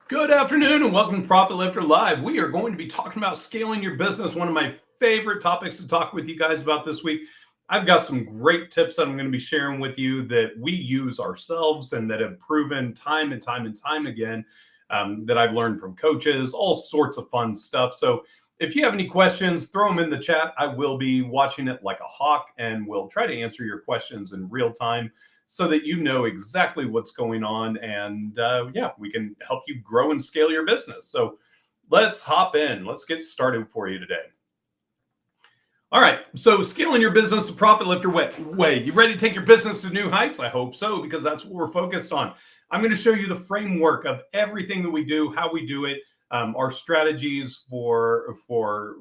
Good afternoon and welcome to Profit Lifter Live. We are going to be talking about scaling your business, one of my favorite topics to talk with you guys about this week. I've got some great tips that I'm going to be sharing with you that we use ourselves and that have proven time and time again, that I've learned from coaches, all sorts of fun stuff. So if you have any questions, throw them in the chat. I will be watching it like a hawk and we'll try to answer your questions in real time, so that you know exactly what's going on. And yeah, we can help you grow and scale your business. So let's hop in. Let's get started for you today. All right. So scaling your business the Profit Lifter way. You ready to take your business to new heights? I hope so, because that's what we're focused on. I'm going to show you the framework of everything that we do, how we do it, our strategies for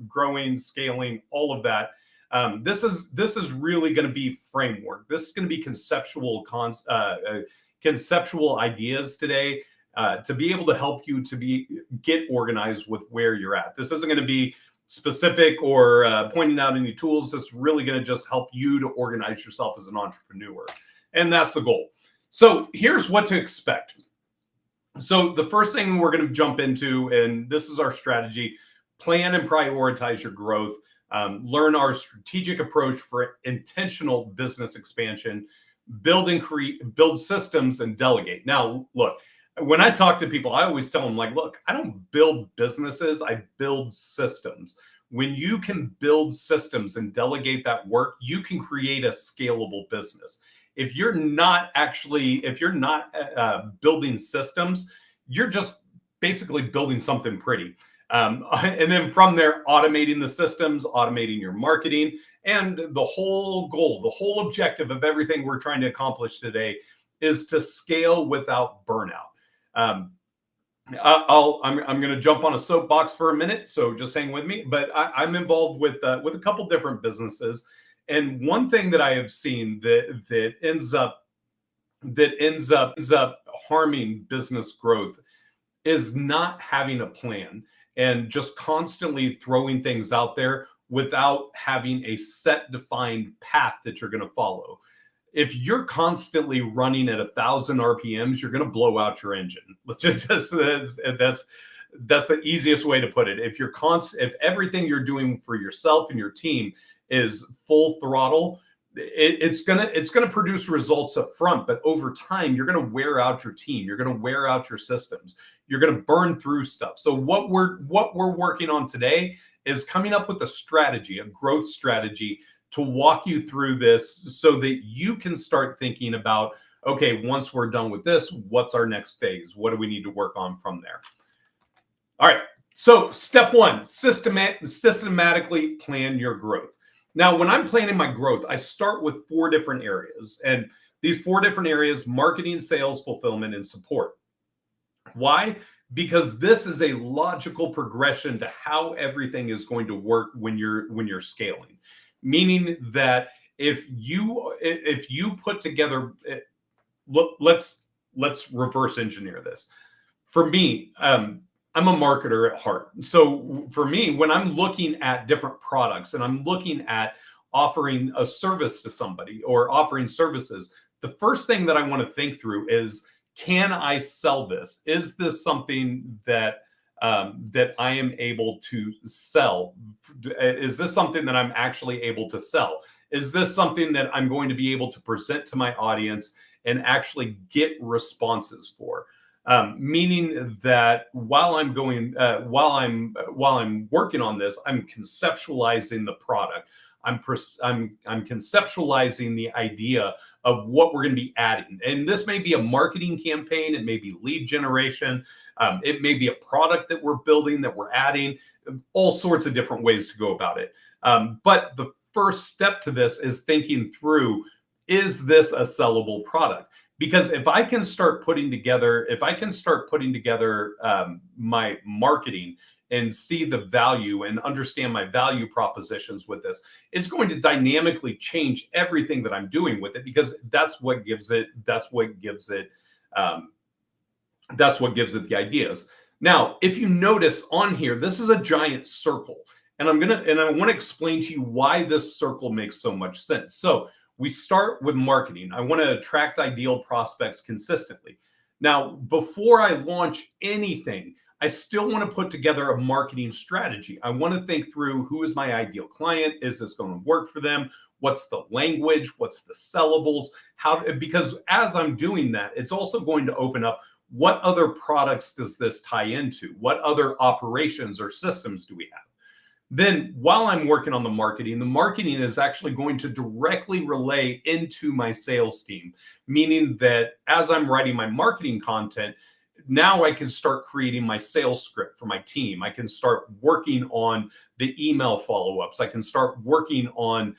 growing, scaling, all of that. This is really going to be framework. This is going to be conceptual ideas today, to be able to help you to get organized with where you're at. This isn't going to be specific or pointing out any tools. It's really going to just help you to organize yourself as an entrepreneur, and that's the goal. So here's what to expect. So the first thing we're going to jump into, and this is our strategy: plan and prioritize your growth. Learn our strategic approach for intentional business expansion, build systems, and delegate. Now, look, when I talk to people, I always tell them, like, look, I don't build businesses, I build systems. When you can build systems and delegate that work, you can create a scalable business. If you're not building systems, you're just basically building something pretty. And then from there, automating the systems, automating your marketing, and the whole goal, the whole objective of everything we're trying to accomplish today is to scale without burnout. I'm going to jump on a soapbox for a minute, so just hang with me. But I'm involved with a couple different businesses, and one thing that I have seen that ends up harming business growth is not having a plan and just constantly throwing things out there without having a set defined path that you're going to follow. If you're constantly running at 1,000 RPMs, you're going to blow out your engine. Let's just that's the easiest way to put it. If everything you're doing for yourself and your team is full throttle, it's gonna produce results up front, but over time you're gonna wear out your team, you're gonna wear out your systems, you're gonna burn through stuff. So what we're working on today is coming up with a strategy, a growth strategy, to walk you through this so that you can start thinking about, okay, once we're done with this, what's our next phase? What do we need to work on from there? All right. So step one, systematically plan your growth. Now, when I'm planning my growth, I start with 4 different areas. And these 4 different areas: marketing, sales, fulfillment, and support. Why? Because this is a logical progression to how everything is going to work when you're scaling. Meaning that if you put together, let's reverse engineer this. For me, I'm a marketer at heart. So for me, when I'm looking at different products and I'm looking at offering a service to somebody or offering services, the first thing that I want to think through is, can I sell this? Is this something that I am able to sell? Is this something that I'm actually able to sell? Is this something that I'm going to be able to present to my audience and actually get responses for? Meaning that while I'm working on this, I'm conceptualizing the product. I'm conceptualizing the idea of what we're going to be adding. And this may be a marketing campaign. It may be lead generation. It may be a product that we're building, that we're adding, all sorts of different ways to go about it. But the first step to this is thinking through, is this a sellable product? Because if I can start putting together my marketing and see the value and understand my value propositions with this, it's going to dynamically change everything that I'm doing with it, because that's what gives it the ideas. Now, if you notice on here, this is a giant circle, and I want to explain to you why this circle makes so much sense. So we start with marketing. I want to attract ideal prospects consistently. Now, before I launch anything, I still want to put together a marketing strategy. I want to think through, who is my ideal client? Is this going to work for them? What's the language? What's the sellables? Because as I'm doing that, it's also going to open up, what other products does this tie into? What other operations or systems do we have? Then while I'm working on the marketing is actually going to directly relay into my sales team, meaning that as I'm writing my marketing content, now I can start creating my sales script for my team. I can start working on the email follow-ups. I can start working on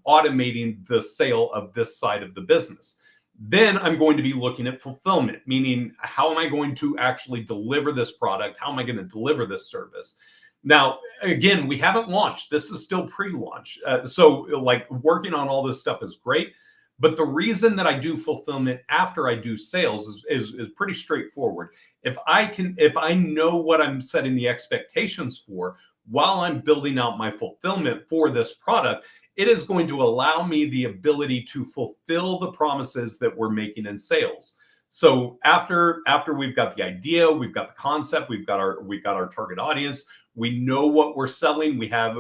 automating the sale of this side of the business. Then I'm going to be looking at fulfillment, meaning, how am I going to actually deliver this product? How am I going to deliver this service? Now, again, we haven't launched. This is still pre-launch. So like, working on all this stuff is great. But the reason that I do fulfillment after I do sales is pretty straightforward. If I know what I'm setting the expectations for while I'm building out my fulfillment for this product, it is going to allow me the ability to fulfill the promises that we're making in sales. So after we've got the idea, we've got the concept, we've got our target audience, we know what we're selling, we have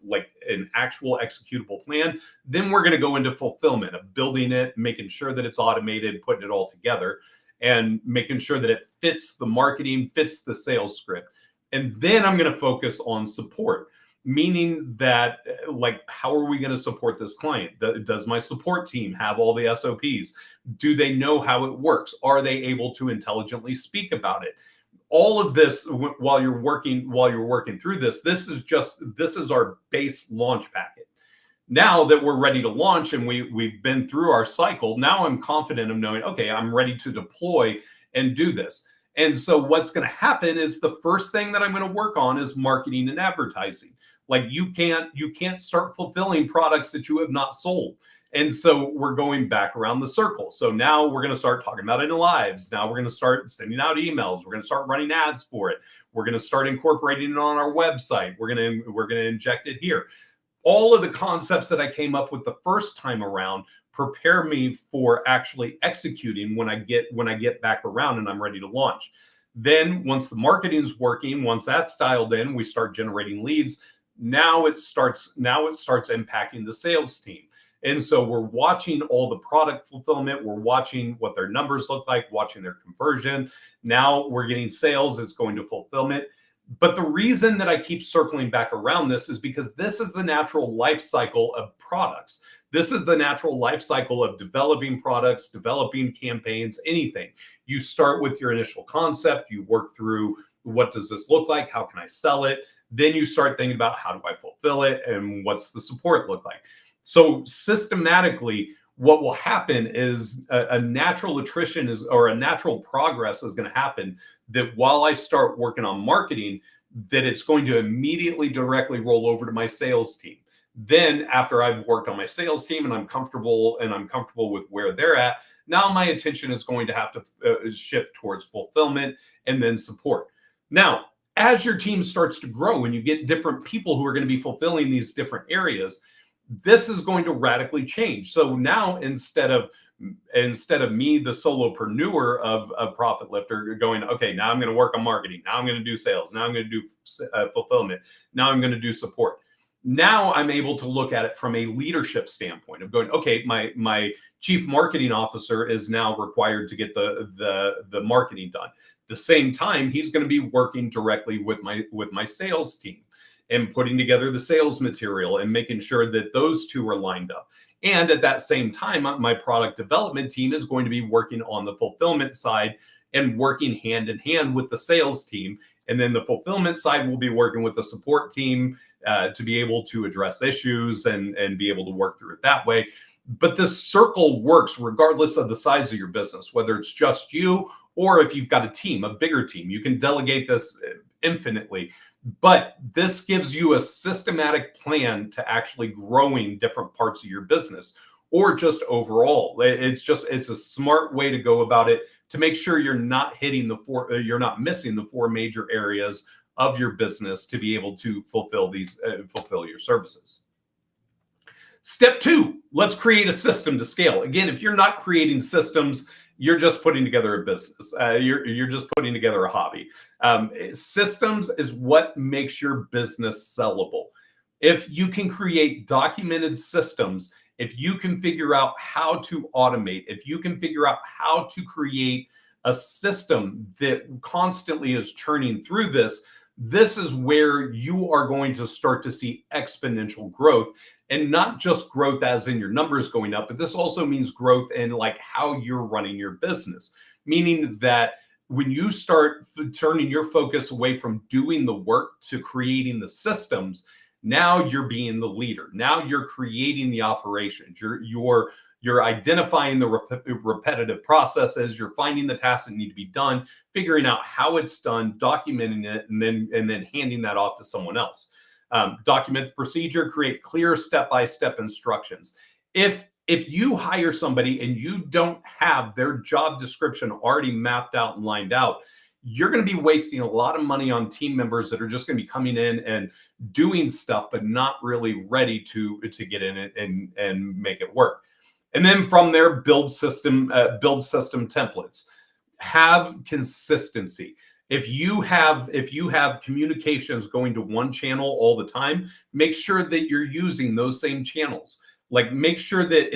like an actual executable plan, then we're going to go into fulfillment of building it, making sure that it's automated, putting it all together, and making sure that it fits the marketing, fits the sales script. And then I'm going to focus on support, meaning that, like, how are we going to support this client? Does my support team have all the SOPs? Do they know how it works? Are they able to intelligently speak about it? All of this, while you're working through this, this is our base launch packet. Now that we're ready to launch and we've been through our cycle, now I'm confident of knowing, okay, I'm ready to deploy and do this. And so what's going to happen is, the first thing that I'm going to work on is marketing and advertising. Like, you can't start fulfilling products that you have not sold. And so we're going back around the circle. So now we're going to start talking about it in lives. Now we're going to start sending out emails. We're going to start running ads for it. We're going to start incorporating it on our website. We're going to inject it here. All of the concepts that I came up with the first time around prepare me for actually executing when I get back around and I'm ready to launch. Then once the marketing's working, once that's dialed in, we start generating leads. Now it starts impacting the sales team. And so we're watching all the product fulfillment. We're watching what their numbers look like, watching their conversion. Now we're getting sales, it's going to fulfillment. But the reason that I keep circling back around this is because this is the natural life cycle of products. This is the natural life cycle of developing products, developing campaigns, anything. You start with your initial concept, you work through, what does this look like? How can I sell it? Then you start thinking about, how do I fulfill it? And what's the support look like? So systematically, what will happen is a natural attrition or a natural progress is going to happen, that while I start working on marketing, that it's going to immediately directly roll over to my sales team. Then after I've worked on my sales team and I'm comfortable with where they're at, now my attention is going to have to shift towards fulfillment and then support. Now, as your team starts to grow and you get different people who are going to be fulfilling these different areas, this is going to radically change. So now, instead of me, the solopreneur of Profit Lifter, going, okay, now I'm going to work on marketing, now I'm going to do sales, now I'm going to do fulfillment, now I'm going to do support. Now I'm able to look at it from a leadership standpoint of going, okay, my chief marketing officer is now required to get the marketing done. The same time, he's going to be working directly with my sales team and putting together the sales material and making sure that those two are lined up. And at that same time, my product development team is going to be working on the fulfillment side and working hand in hand with the sales team. And then the fulfillment side will be working with the support team to be able to address issues and be able to work through it that way. But this circle works regardless of the size of your business, whether it's just you or if you've got a team, a bigger team. You can delegate this infinitely. But this gives you a systematic plan to actually growing different parts of your business, or just overall. It's a smart way to go about it to make sure you're not missing the four major areas of your business to be able to fulfill your services. Step 2, let's create a system to scale. Again, if you're not creating systems you're just putting together a business. You're just putting together a hobby. Systems is what makes your business sellable. If you can create documented systems, if you can figure out how to automate, if you can figure out how to create a system that constantly is churning through this is where you are going to start to see exponential growth, and not just growth as in your numbers going up, but this also means growth in like how you're running your business, meaning that when you start turning your focus away from doing the work to creating the systems, now you're being the leader. Now you're creating the operations. You're identifying the repetitive processes. You're finding the tasks that need to be done, figuring out how it's done, documenting it, and then handing that off to someone else. Document the procedure. Create clear step-by-step instructions. If you hire somebody and you don't have their job description already mapped out and lined out, you're going to be wasting a lot of money on team members that are just going to be coming in and doing stuff, but not really ready to get in it and make it work. And then from there, build system templates. Have consistency. If you have communications going to one channel all the time, make sure that you're using those same channels. Like, make sure that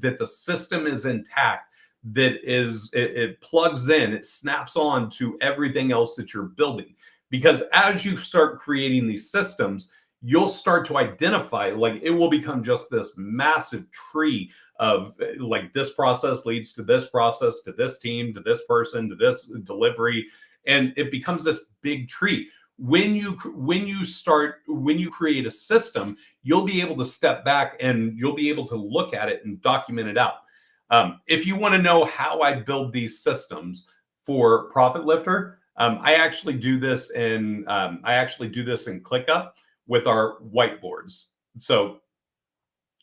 that the system is intact, that it plugs in, it snaps on to everything else that you're building. Because as you start creating these systems, you'll start to identify, like, it will become just this massive tree of like, this process leads to this process, to this team, to this person, to this delivery, and it becomes this big tree. When you create a system, you'll be able to step back and you'll be able to look at it and document it out. If you want to know how I build these systems for Profit Lifter, I actually do this in ClickUp with our whiteboards. So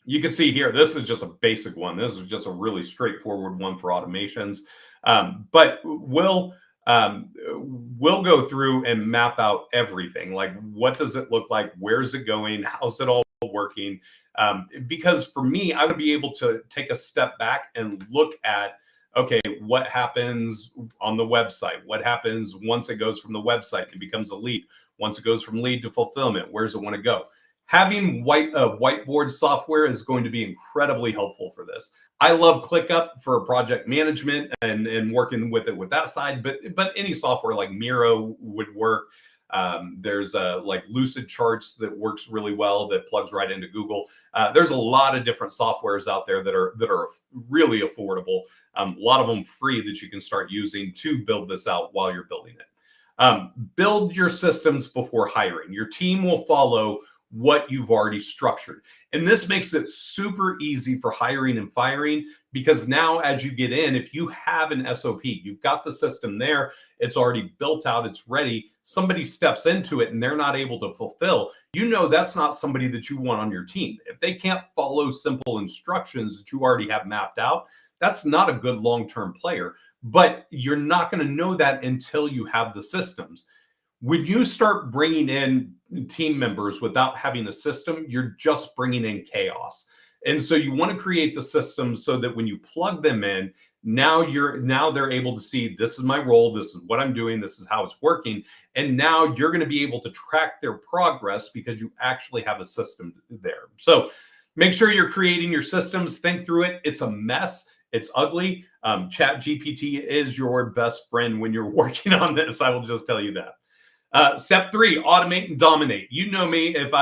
you can see here, this is just a basic one. This is just a really straightforward one for automations. But we'll go through and map out everything. Like, what does it look like? Where's it going? How's it all working? Because for me, I would be able to take a step back and look at, okay, what happens on the website? What happens once it goes from the website? It becomes a lead. Once it goes from lead to fulfillment, where's it want to go? Having whiteboard software is going to be incredibly helpful for this. I love ClickUp for project management and working with it with that side, but any software like Miro would work. There's like Lucid Charts that works really well, that plugs right into Google. There's a lot of different softwares out there that are really affordable. A lot of them free that you can start using to build this out while you're building it. Build your systems before hiring. Your team will follow what you've already structured. And this makes it super easy for hiring and firing, because now as you get in, if you have an SOP, you've got the system there, it's already built out, it's ready, somebody steps into it and they're not able to fulfill, you know that's not somebody that you want on your team. If they can't follow simple instructions that you already have mapped out, that's not a good long-term player. But you're not going to know that until you have the systems. When you start bringing in team members without having a system, you're just bringing in chaos. And so you want to create the system so that when you plug them in, now they're able to see, this is my role, this is what I'm doing, this is how it's working. And now you're going to be able to track their progress because you actually have a system there. So make sure you're creating your systems, think through it. It's a mess. It's ugly. ChatGPT is your best friend when you're working on this. I will just tell you that. Step 3, automate and dominate. You know me. If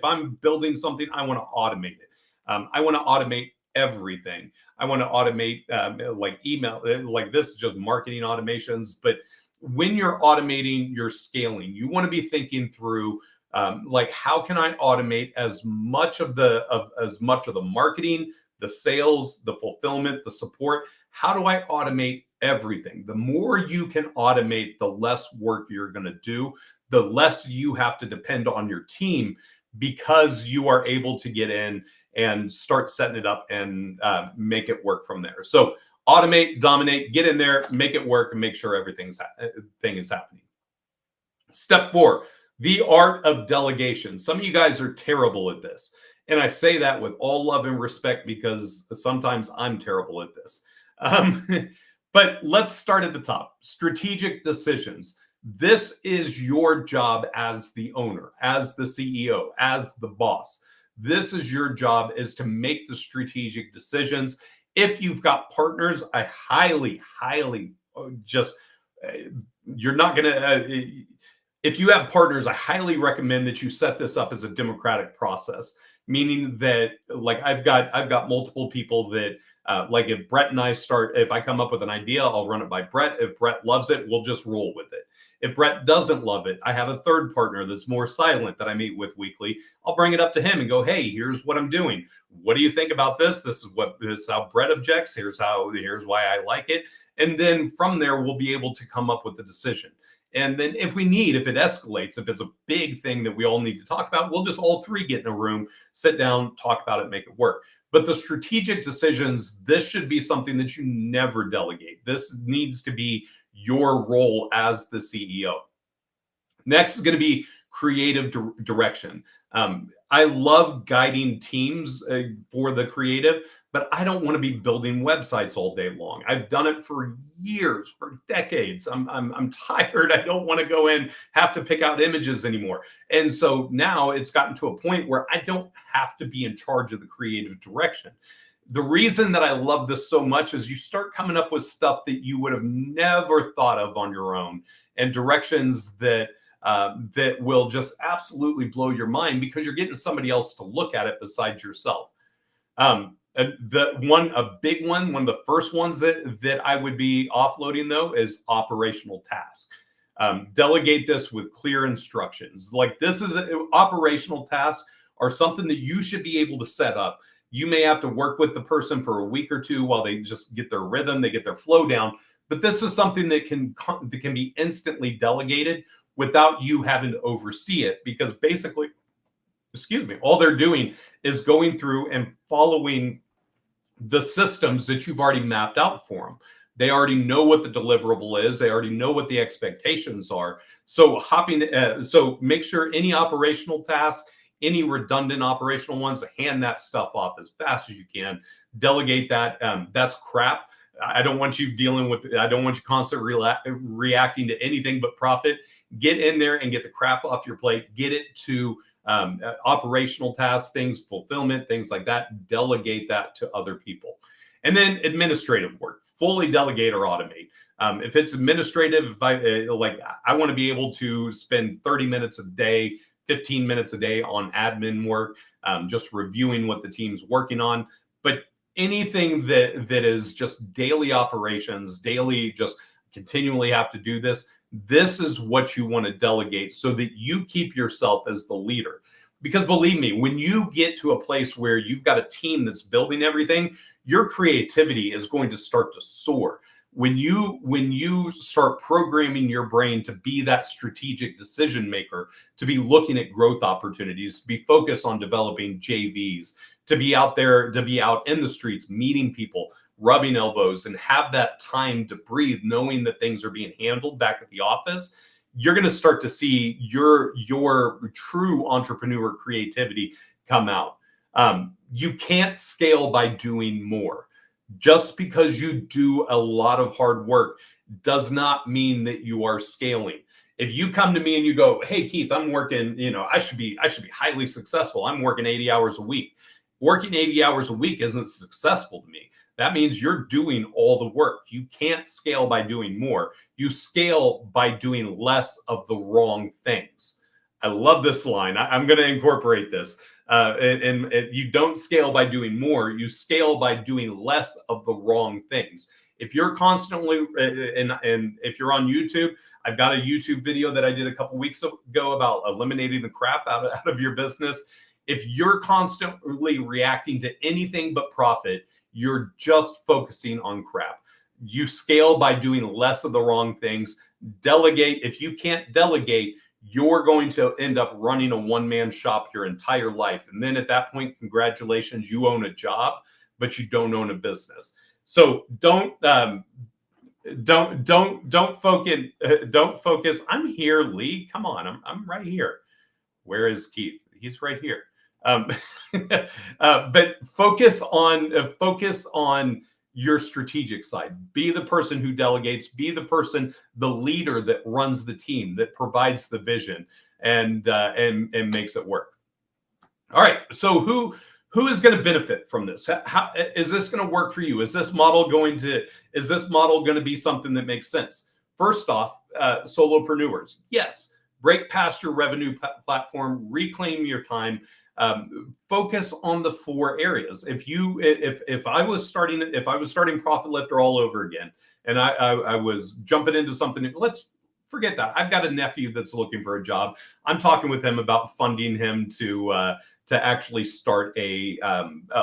I'm building something, I want to automate it. I want to automate everything. I want to automate like email, like this is just marketing automations. But when you're automating, you're scaling. You want to be thinking through like, how can I automate as much of the marketing, the sales, the fulfillment, the support? How do I automate everything? The more you can automate, the less work you're going to do, the less you have to depend on your team, because you are able to get in and start setting it up and make it work from there. So automate, dominate, get in there, make it work, and make sure everything is happening. Step 4, the art of delegation. Some of you guys are terrible at this. And I say that with all love and respect, because sometimes I'm terrible at this. Um, but let's start at the top. Strategic decisions. This is your job as the owner, as the CEO, as the boss. This is your job, is to make the strategic decisions. If you've got partners, I highly just you're not going to if you have partners, I highly recommend that you set this up as a democratic process, meaning that like I've got multiple people that like if Brett and I start, if I come up with an idea, I'll run it by Brett. If Brett loves it, we'll just roll with it. If Brett doesn't love it, I have a third partner that's more silent that I meet with weekly. I'll bring it up to him and go, hey, here's what I'm doing. What do you think about this? This is how Brett objects. Here's why I like it. And then from there, we'll be able to come up with a decision. And then if it escalates, if it's a big thing that we all need to talk about, we'll just all three get in a room, sit down, talk about it, make it work. But the strategic decisions, this should be something that you never delegate. This needs to be your role as the CEO. Next is going to be creative direction. I love guiding teams for the creative, but I don't want to be building websites all day long. I've done it for years, for decades. I'm tired. I don't want to go in, have to pick out images anymore. And so now it's gotten to a point where I don't have to be in charge of the creative direction. The reason that I love this so much is you start coming up with stuff that you would have never thought of on your own, and directions that that will just absolutely blow your mind because you're getting somebody else to look at it besides yourself. A big one, one of the first ones that I would be offloading though is operational tasks. Delegate this with clear instructions. Like operational tasks are something that you should be able to set up. You may have to work with the person for a week or two while they just get their rhythm, they get their flow down. But this is something that can be instantly delegated without you having to oversee it, because basically, all they're doing is going through and following the systems that you've already mapped out for them. They already know what the deliverable is. They already know what the expectations are. So so make sure any operational task, any redundant operational ones, hand that stuff off as fast as you can. Delegate that. That's crap. I don't want you constantly reacting to anything but profit. Get in there and get the crap off your plate. Get it to operational tasks, things, fulfillment, things like that. Delegate that to other people. And then administrative work, fully delegate or automate. If it's administrative, I want to be able to spend 30 minutes a day, 15 minutes a day on admin work, just reviewing what the team's working on. But anything that is just daily operations, daily, just continually have to do this. This is what you want to delegate so that you keep yourself as the leader. Because believe me, when you get to a place where you've got a team that's building everything, your creativity is going to start to soar. When you start programming your brain to be that strategic decision maker, to be looking at growth opportunities, to be focused on developing JVs, to be out there, to be out in the streets, meeting people, rubbing elbows, and have that time to breathe, knowing that things are being handled back at the office, you're going to start to see your true entrepreneur creativity come out. You can't scale by doing more. Just because you do a lot of hard work does not mean that you are scaling. If you come to me and you go, hey, Keith, I'm working, I should be highly successful. I'm working 80 hours a week. Working 80 hours a week isn't successful to me. That means you're doing all the work. You can't scale by doing more. You scale by doing less of the wrong things. I love this line. I'm going to incorporate this. And you don't scale by doing more. You scale by doing less of the wrong things. If you're constantly, and if you're on YouTube, I've got a YouTube video that I did a couple weeks ago about eliminating the crap out of your business. If you're constantly reacting to anything but profit, you're just focusing on crap. You scale by doing less of the wrong things. Delegate. If you can't delegate, you're going to end up running a one-man shop your entire life. And then at that point, congratulations, you own a job, but you don't own a business. So don't focus. I'm here, Lee. Come on, I'm right here. Where is Keith? He's right here. But focus on your strategic side. Be the person who delegates, be the person, the leader that runs the team, that provides the vision and makes it work. All right. So who is going to benefit from this? How is this going to work for you? Is this model going to be something that makes sense? First off, solopreneurs, yes, break past your revenue platform, reclaim your time, focus on the 4 areas. If I was starting Profit Lifter all over again, and I was jumping into something new, let's forget that. I've got a nephew that's looking for a job. I'm talking with him about funding him to actually start a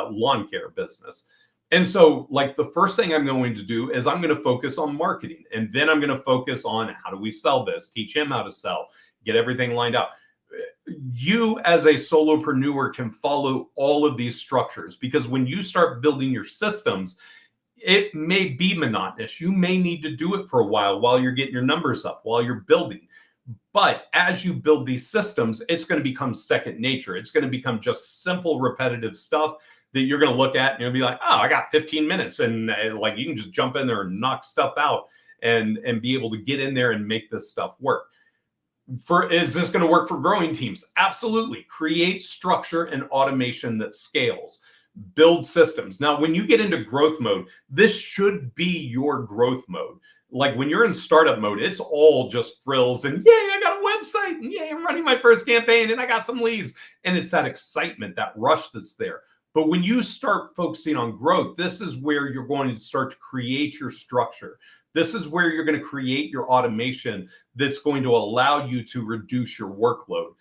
lawn care business. And so, like, the first thing I'm going to do is I'm going to focus on marketing, and then I'm going to focus on how do we sell this, teach him how to sell, get everything lined out. You as a solopreneur can follow all of these structures, because when you start building your systems, it may be monotonous. You may need to do it for a while you're getting your numbers up, while you're building. But as you build these systems, it's going to become second nature. It's going to become just simple, repetitive stuff that you're going to look at and you'll be like, oh, I got 15 minutes. And like, you can just jump in there and knock stuff out and be able to get in there and make this stuff work. Is this going to work for growing teams? Absolutely. Create structure and automation that scales. Build systems. Now, when you get into growth mode, this should be your growth mode. Like, when you're in startup mode, it's all just frills and yay, I got a website, and yay, I'm running my first campaign and I got some leads. And it's that excitement, that rush that's there. But when you start focusing on growth, this is where you're going to start to create your structure. This is where you're going to create your automation that's going to allow you to reduce your workload.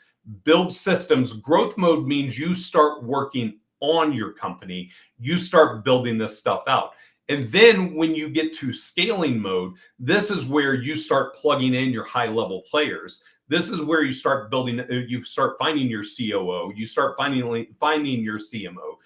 Build systems. Growth mode means you start working on your company. You start building this stuff out. And then when you get to scaling mode, this is where you start plugging in your high level players. This is where you start building, you start finding your COO, you start finding your CMO.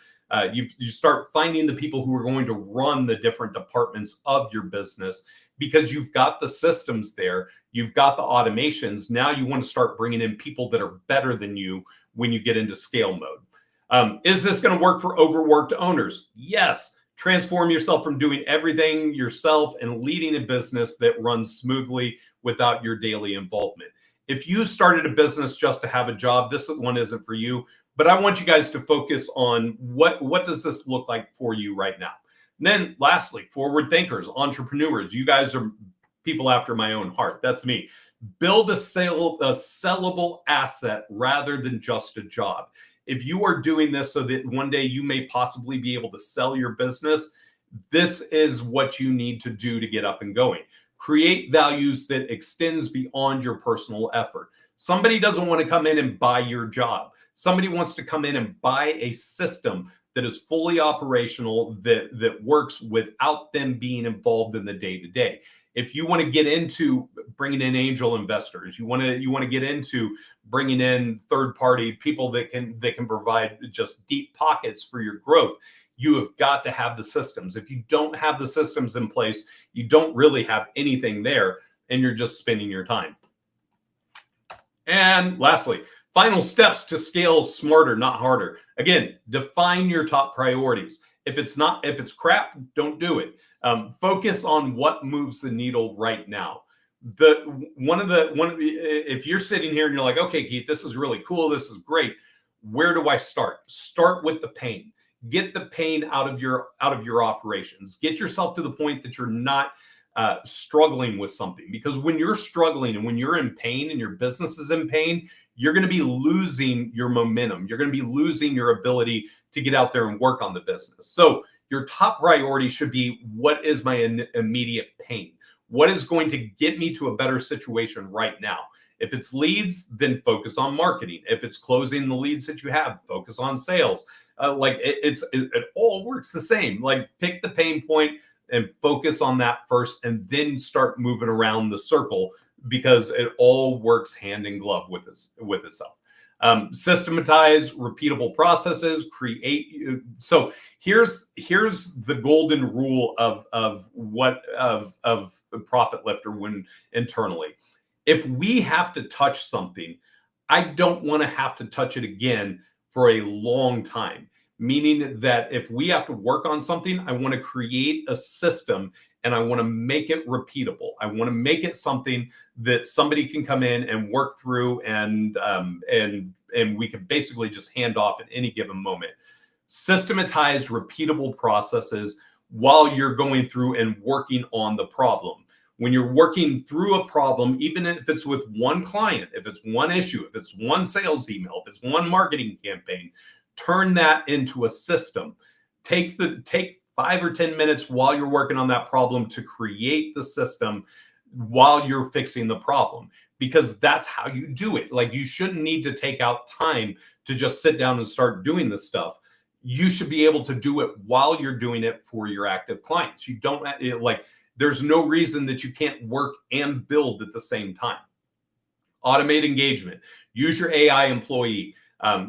You start finding the people who are going to run the different departments of your business, because you've got the systems there, you've got the automations. Now you want to start bringing in people that are better than you when you get into scale mode. Is this going to work for overworked owners? Yes. Transform yourself from doing everything yourself and leading a business that runs smoothly without your daily involvement. If you started a business just to have a job, this one isn't for you. But I want you guys to focus on what does this look like for you right now. And then lastly, forward thinkers, entrepreneurs. You guys are people after my own heart. That's me. Build a sellable asset rather than just a job. If you are doing this so that one day you may possibly be able to sell your business, this is what you need to do to get up and going. Create values that extends beyond your personal effort. Somebody doesn't want to come in and buy your job. Somebody wants to come in and buy a system that is fully operational, that works without them being involved in the day-to-day. If you want to get into bringing in angel investors, you want to get into bringing in third-party people that can provide just deep pockets for your growth, you have got to have the systems. If you don't have the systems in place, you don't really have anything there, and you're just spending your time. And lastly, final steps to scale smarter, not harder. Again, define your top priorities. If it's crap, don't do it. Focus on what moves the needle right now. If you're sitting here and you're like, okay, Keith, this is really cool, this is great. Where do I start? Start with the pain. Get the pain out of your operations. Get yourself to the point that you're not struggling with something. Because when you're struggling and when you're in pain and your business is in pain, you're going to be losing your momentum. You're going to be losing your ability to get out there and work on the business. So your top priority should be, what is my immediate pain? What is going to get me to a better situation right now? If it's leads, then focus on marketing. If it's closing the leads that you have, focus on sales. It all works the same. Like, pick the pain point and focus on that first, and then start moving around the circle, because it all works hand in glove with itself. Systematize repeatable processes. So here's the golden rule of Profit Lifter when internally. If we have to touch something, I don't want to have to touch it again for a long time. meaning that if we have to work on something, I want to create a system and I want to make it repeatable. I want to make it something that somebody can come in and work through, and we can basically just hand off at any given moment. Systematize repeatable processes while you're going through and working on the problem. When you're working through a problem, even if it's with one client, if it's one issue, if it's one sales email, if it's one marketing campaign, turn that into a system. Take 5 or 10 minutes while you're working on that problem to create the system while you're fixing the problem, because that's how you do it. Like, you shouldn't need to take out time to just sit down and start doing this stuff. You should be able to do it while you're doing it for your active clients. You don't like, there's no reason that you can't work and build at the same time. Automate engagement. Use your AI employee.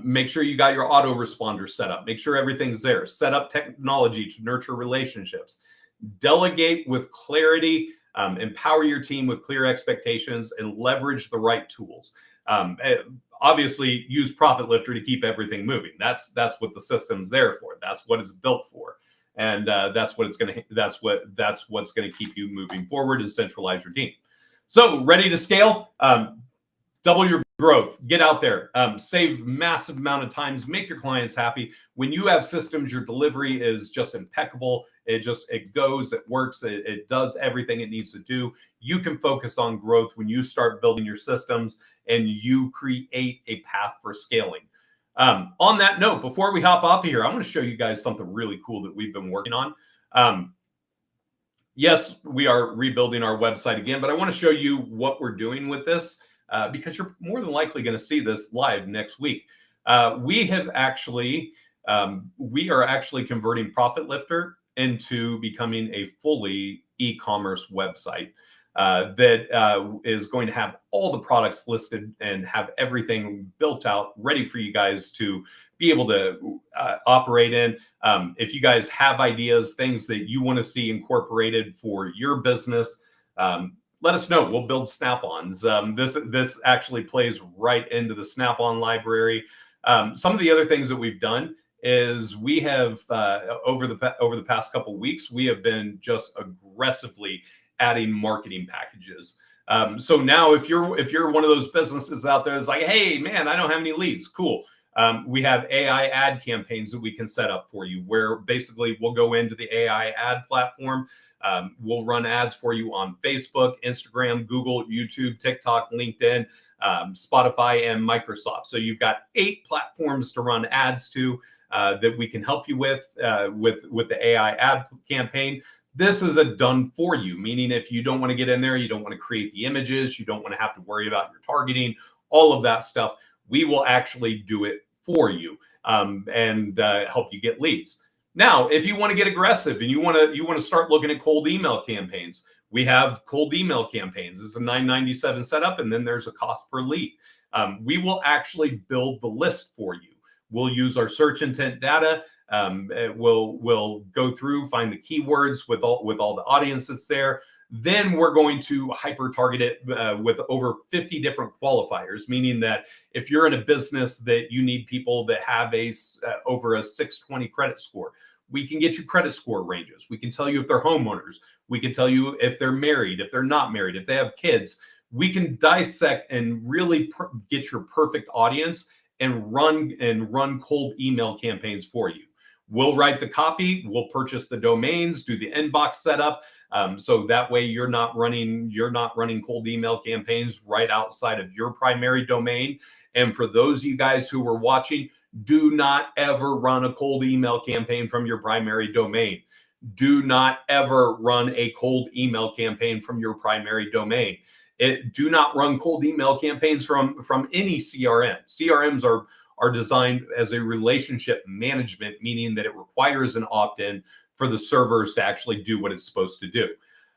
Make sure you got your autoresponder set up. Make sure everything's there. Set up technology to nurture relationships. Delegate with clarity. Empower your team with clear expectations and leverage the right tools. Obviously, use Profit Lifter to keep everything moving. That's what the system's there for. That's what it's built for. And that's what's going to keep you moving forward and centralize your team. So, ready to scale? Double your growth. Get out there. Save massive amount of times. Make your clients happy. When you have systems, your delivery is just impeccable. It goes, it works, it does everything it needs to do. You can focus on growth when you start building your systems and you create a path for scaling. On that note, before we hop off of here, I want to show you guys something really cool that we've been working on. Yes, we are rebuilding our website again, but I want to show you what we're doing with this, because you're more than likely going to see this live next week. We are actually converting Profit Lifter into becoming a fully e-commerce website that is going to have all the products listed and have everything built out, ready for you guys to be able to operate in. If you guys have ideas, things that you want to see incorporated for your business, let us know. We'll build Snap-ons. This actually plays right into the Snap-on library. Some of the other things that we've done is we have over the past couple of weeks, we have been just aggressively adding marketing packages. So now if you're one of those businesses out there that's like, hey man, I don't have any leads, cool. We have AI ad campaigns that we can set up for you, where basically we'll go into the AI ad platform. We'll run ads for you on Facebook, Instagram, Google, YouTube, TikTok, LinkedIn, Spotify, and Microsoft. So you've got 8 platforms to run ads to that we can help you with the AI ad campaign. This is a done for you, meaning if you don't want to get in there, you don't want to create the images, you don't want to have to worry about your targeting, all of that stuff, we will actually do it for you and help you get leads. Now, if you want to get aggressive and you want to start looking at cold email campaigns, we have cold email campaigns. It's a $9.97 setup, and then there's a cost per lead. We will actually build the list for you. We'll use our search intent data. We'll go through, find the keywords with all the audience that's there. Then we're going to hyper target it with over 50 different qualifiers, meaning that if you're in a business that you need people that have over a 620 credit score, we can get you credit score ranges. We can tell you if they're homeowners. We can tell you if they're married, if they're not married, if they have kids. We can dissect and really get your perfect audience and run cold email campaigns for you. We'll write the copy, we'll purchase the domains, do the inbox setup. So that way you're not running cold email campaigns right outside of your primary domain. And for those of you guys who are watching, do not ever run a cold email campaign from your primary domain. Do not ever run a cold email campaign from your primary domain. Do not run cold email campaigns from any CRM. CRMs are designed as a relationship management, meaning that it requires an opt-in for the servers to actually do what it's supposed to do.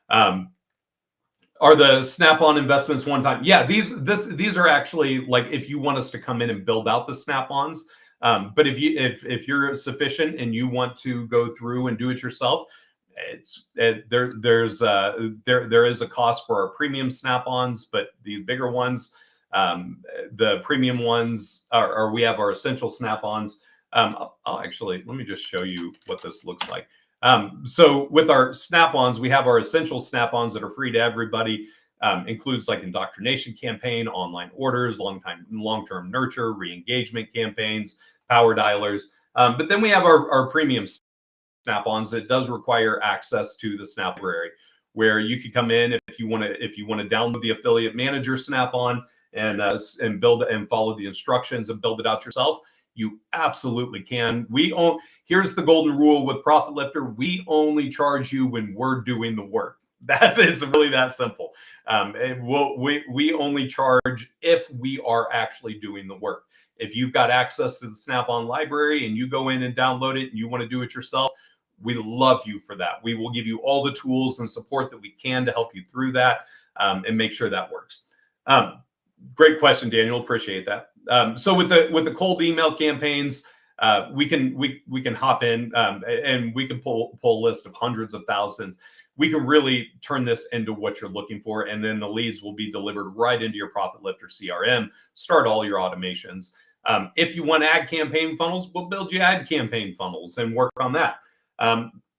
Are the Snap-on investments one time? Yeah, these are actually like if you want us to come in and build out the Snap-ons. But if you're sufficient and you want to go through and do it yourself, there is a cost for our premium Snap-ons, but these bigger ones, the premium ones we have our essential Snap-ons. Actually, let me just show you what this looks like. So with our snap-ons, we have our essential snap-ons that are free to everybody. Includes like indoctrination campaign, online orders, long-term nurture, re-engagement campaigns, power dialers. But then we have our premium snap-ons that does require access to the Snap library, where you can come in if you want to download the affiliate manager snap-on and build and follow the instructions and build it out yourself. You absolutely can. Here's the golden rule with Profit Lifter: we only charge you when we're doing the work. That is really that simple. We only charge if we are actually doing the work. If you've got access to the Snap-on library and you go in and download it and you want to do it yourself, we love you for that. We will give you all the tools and support that we can to help you through that and make sure that works. Great question, Daniel. Appreciate that. So with the cold email campaigns, we can hop in and we can pull a list of hundreds of thousands. We can really turn this into what you're looking for, and then the leads will be delivered right into your Profit Lifter CRM. Start all your automations. If you want ad campaign funnels, we'll build you ad campaign funnels and work on that.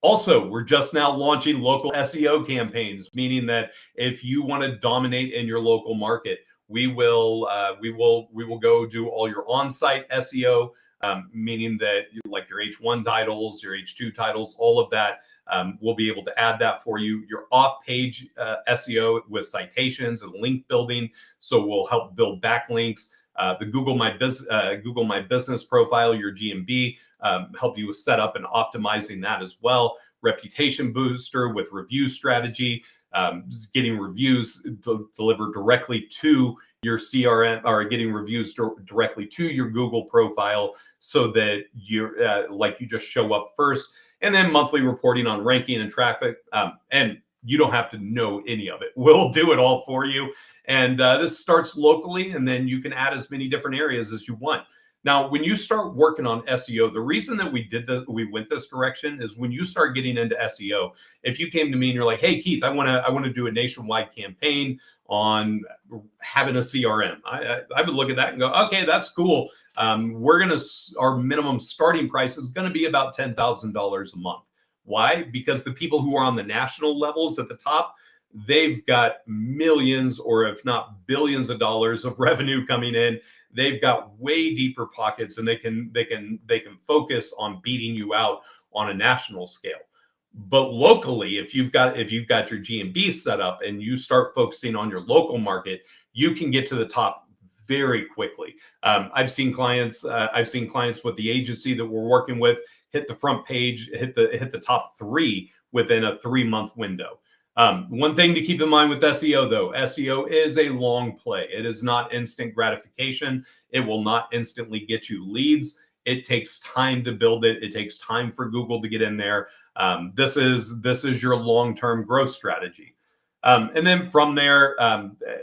Also, we're just now launching local SEO campaigns, meaning that if you want to dominate in your local market, we will go do all your on-site SEO, meaning that like your H1 titles, your H2 titles, all of that. We'll be able to add that for you. Your off-page SEO with citations and link building, so we'll help build backlinks. The Google My Business profile, your GMB, help you set up and optimizing that as well. Reputation booster with review strategy, getting reviews delivered directly to your CRM, or getting reviews directly to your Google profile, so that you just show up first. And then monthly reporting on ranking and traffic. And you don't have to know any of it. We'll do it all for you. And this starts locally, and then you can add as many different areas as you want. Now, when you start working on SEO, the reason that we went this direction is when you start getting into SEO, if you came to me and you're like, hey, Keith, I want to do a nationwide campaign on having a CRM. I would look at that and go, okay, that's cool. Our minimum starting price is going to be about $10,000 a month. Why? Because the people who are on the national levels at the top, they've got millions, or if not billions of dollars of revenue coming in. They've got way deeper pockets, and they can focus on beating you out on a national scale. But locally, if you've got your GMB set up and you start focusing on your local market, you can get to the top very quickly. I've seen clients with the agency that we're working with hit the front page, hit the top 3 within a 3-month window. One thing to keep in mind with SEO, though, SEO is a long play. It is not instant gratification. It will not instantly get you leads. It takes time to build it. It takes time for Google to get in there. This is your long-term growth strategy. And then from there,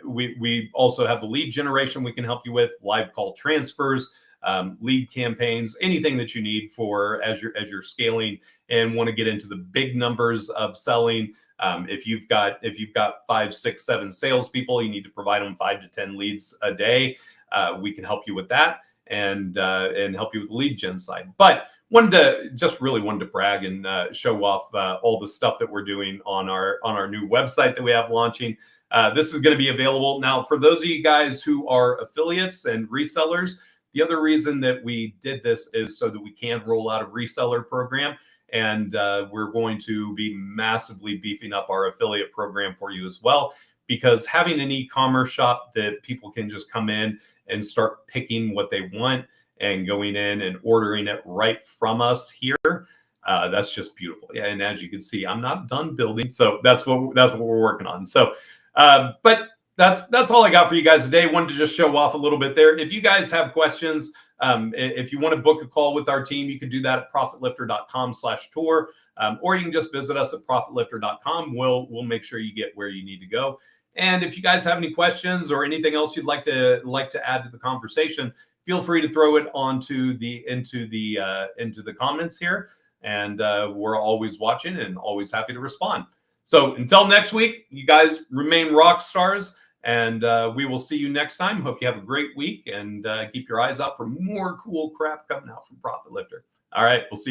we also have the lead generation we can help you with, live call transfers, lead campaigns, anything that you need for as you're scaling and want to get into the big numbers of selling. If you've got 5, 6, 7 salespeople, you need to provide them 5 to 10 leads a day. We can help you with that and help you with the lead gen side. But wanted to brag and show off all the stuff that we're doing on our new website that we have launching. This is going to be available now for those of you guys who are affiliates and resellers. The other reason that we did this is so that we can roll out a reseller program. And we're going to be massively beefing up our affiliate program for you as well, because having an e-commerce shop that people can just come in and start picking what they want and going in and ordering it right from us here, that's just beautiful. Yeah, and as you can see, I'm not done building, so that's what we're working on. So, but that's all I got for you guys today. Wanted to just show off a little bit there. If you guys have questions, if you want to book a call with our team, you can do that at profitlifter.com/tour, or you can just visit us at profitlifter.com. We'll make sure you get where you need to go. And if you guys have any questions or anything else you'd like to add to the conversation, feel free to throw it into the comments here. And we're always watching and always happy to respond. So until next week, you guys remain rock stars. And we will see you next time. Hope you have a great week, and keep your eyes out for more cool crap coming out from Profit Lifter. All right, we'll see you.